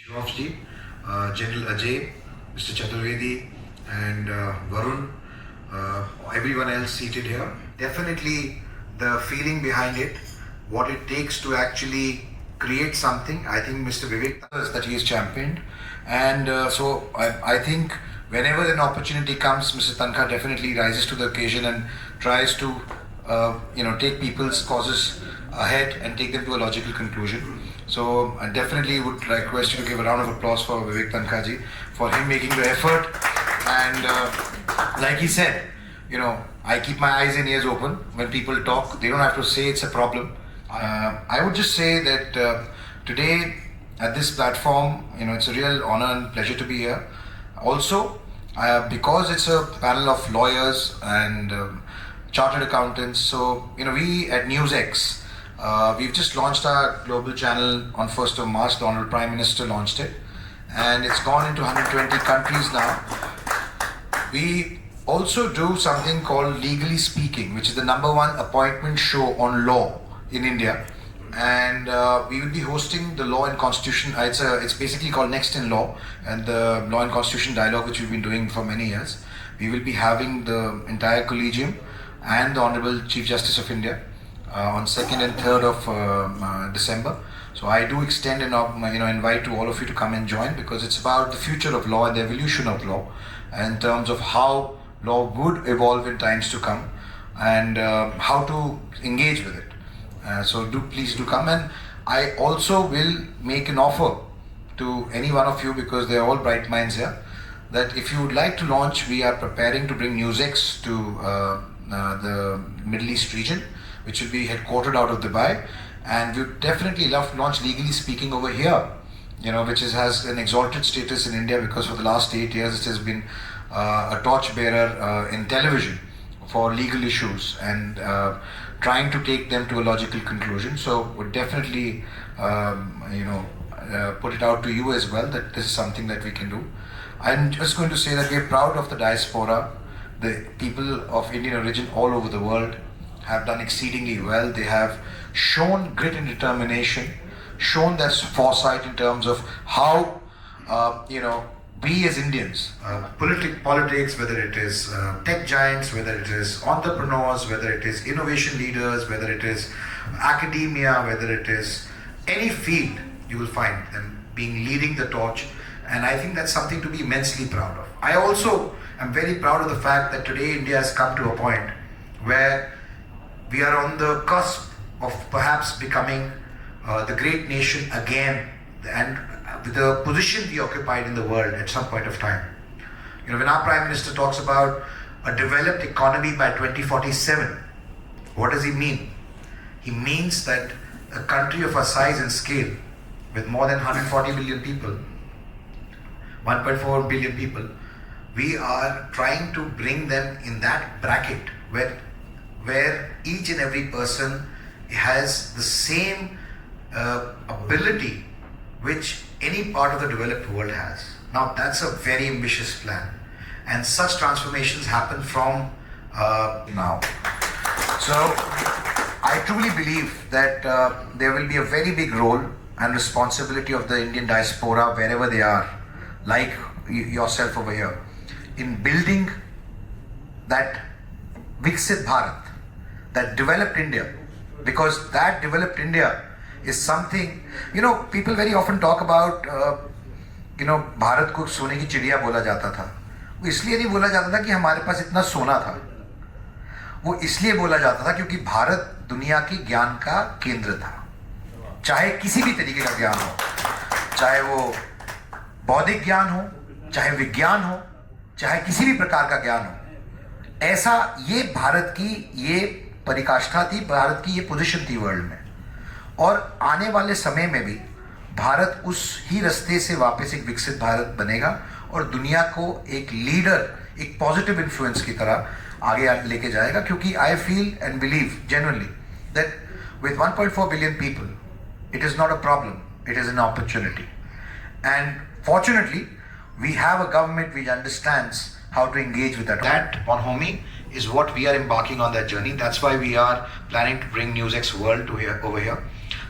Shroffji, General Ajay, Mr. Chaturvedi, and Varun, everyone else seated here. Definitely the feeling behind it, what it takes to actually create something. I think Mr. Vivek that he has championed, and so I think whenever an opportunity comes, Mr. Tankha definitely rises to the occasion and tries to take people's causes ahead and take them to a logical conclusion. So I definitely would request you to give a round of applause for Vivek Tankha for him making the effort. And like he said, I keep my eyes and ears open when people talk. They don't have to say it's a problem. I would just say that today at this platform, it's a real honor and pleasure to be here. Also, because it's a panel of lawyers and chartered accountants, so we at NewsX, we've just launched our global channel on 1st of March. The Honorable Prime Minister launched it, and it's gone into 120 countries now. We also do something called Legally Speaking, which is the #1 appointment show on law in India, and we will be hosting the Law and Constitution. It's basically called Next in Law, and the Law and Constitution dialogue, which we've been doing for many years. We will be having the entire collegium and the Honorable Chief Justice of India on 2nd and 3rd of December. So I do extend an invite to all of you to come and join, because it's about the future of law and the evolution of law, in terms of how law would evolve in times to come, and how to engage with it. So please do come, and I also will make an offer to any one of you, because they are all bright minds here, that if you would like to launch, we are preparing to bring NewsX to the Middle East region, which will be headquartered out of Dubai, and we would definitely love to launch Legally Speaking over here, which has an exalted status in India, because for the last 8 years it has been a torchbearer in television for legal issues and trying to take them to a logical conclusion. So would definitely put it out to you as well, that this is something that we can do. I'm just going to say that we are proud of the diaspora. The people of Indian origin all over the world have done exceedingly well. They have shown grit and determination, shown their foresight in terms of how we as Indians, politics, whether it is tech giants, whether it is entrepreneurs, whether it is innovation leaders, whether it is academia, whether it is any field, you will find them leading the torch. And I think that's something to be immensely proud of. I also am very proud of the fact that today India has come to a point where we are on the cusp of perhaps becoming the great nation again, and the position we occupied in the world at some point of time. When our Prime Minister talks about a developed economy by 2047, what does he mean? He means that a country of our size and scale, with more than 140 million people, 1.4 billion people, we are trying to bring them in that bracket where each and every person has the same ability which any part of the developed world has. Now that's a very ambitious plan, and such transformations happen from now. So I truly believe that there will be a very big role and responsibility of the Indian diaspora wherever they are, like yourself over here, in building that Viksit Bharat, that developed India, because that developed India is something, people very often talk about, Bharat को सोने की चिड़िया बोला जाता था. वो इसलिए नहीं बोला जाता था कि हमारे पास इतना सोना था. वो इसलिए बोला जाता था क्योंकि भारत दुनिया के ज्ञान का केंद्र था. चाहे किसी भी तरीके का ज्ञान हो, चाहे वो बौद्धिक ज्ञान हो, चाहे विज्ञान हो, चाहे किसी भी प्रकार का ज्ञान हो, ऐसा ये भारत की ये परिकाष्ठा थी, भारत की ये पोजीशन थी वर्ल्ड में. और आने वाले समय में भी भारत उस ही रास्ते से वापस एक विकसित भारत बनेगा और दुनिया को एक लीडर, एक पॉजिटिव इन्फ्लुएंस की तरह आगे लेके जाएगा. क्योंकि I feel and believe genuinely that with 1.4 billion people, it is not a problem, it is an opportunity. And fortunately, we have a government which understands how to engage with that. That, Bonhomie, is what we are embarking on that journey. That's why we are planning to bring NewsX World to over here.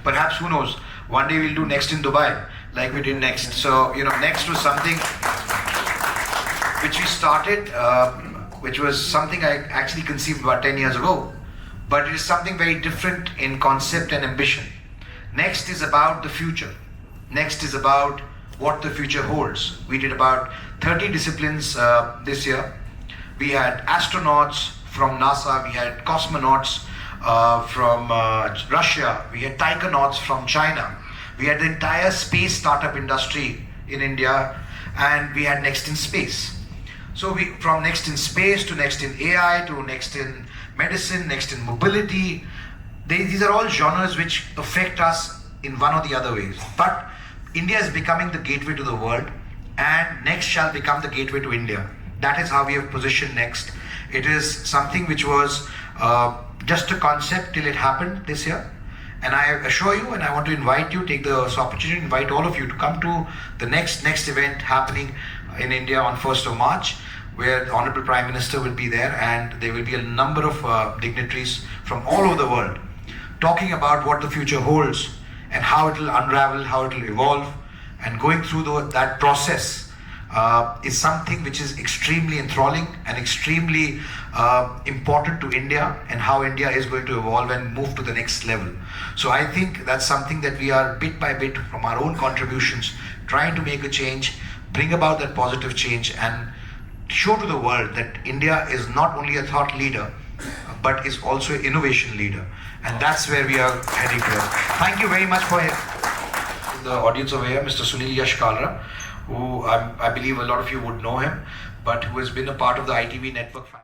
Perhaps, who knows, One day we'll do Next in Dubai, like we did Next. So, Next was something which we started, which was something I actually conceived about 10 years ago. But it is something very different in concept and ambition. Next is about the future. Next is about what the future holds. We did about 30 disciplines this year. We had astronauts from NASA, we had cosmonauts from Russia, we had taikonauts from China, we had the entire space startup industry in India, and we had Next in Space. So from Next in Space to Next in AI to Next in Medicine, Next in Mobility, these are all genres which affect us in one or the other ways. But India is becoming the gateway to the world, and Next shall become the gateway to India. That is how we have positioned Next. It is something which was just a concept till it happened this year. And I assure you, and I want to invite you, take this opportunity to invite all of you to come to the next event happening in India on 1st of March, where the Honorable Prime Minister will be there, and there will be a number of dignitaries from all over the world talking about what the future holds and how it will unravel, how it will evolve, and going through that process is something which is extremely enthralling and extremely important to India, and how India is going to evolve and move to the next level. So I think that's something that we are bit by bit from our own contributions trying to make a change, bring about that positive change, and show to the world that India is not only a thought leader but is also an innovation leader, and that's where we are heading to. Thank you very much for the audience over here, Mr. Sunil Yash Kalra, who I believe a lot of you would know him, but who has been a part of the ITV network family.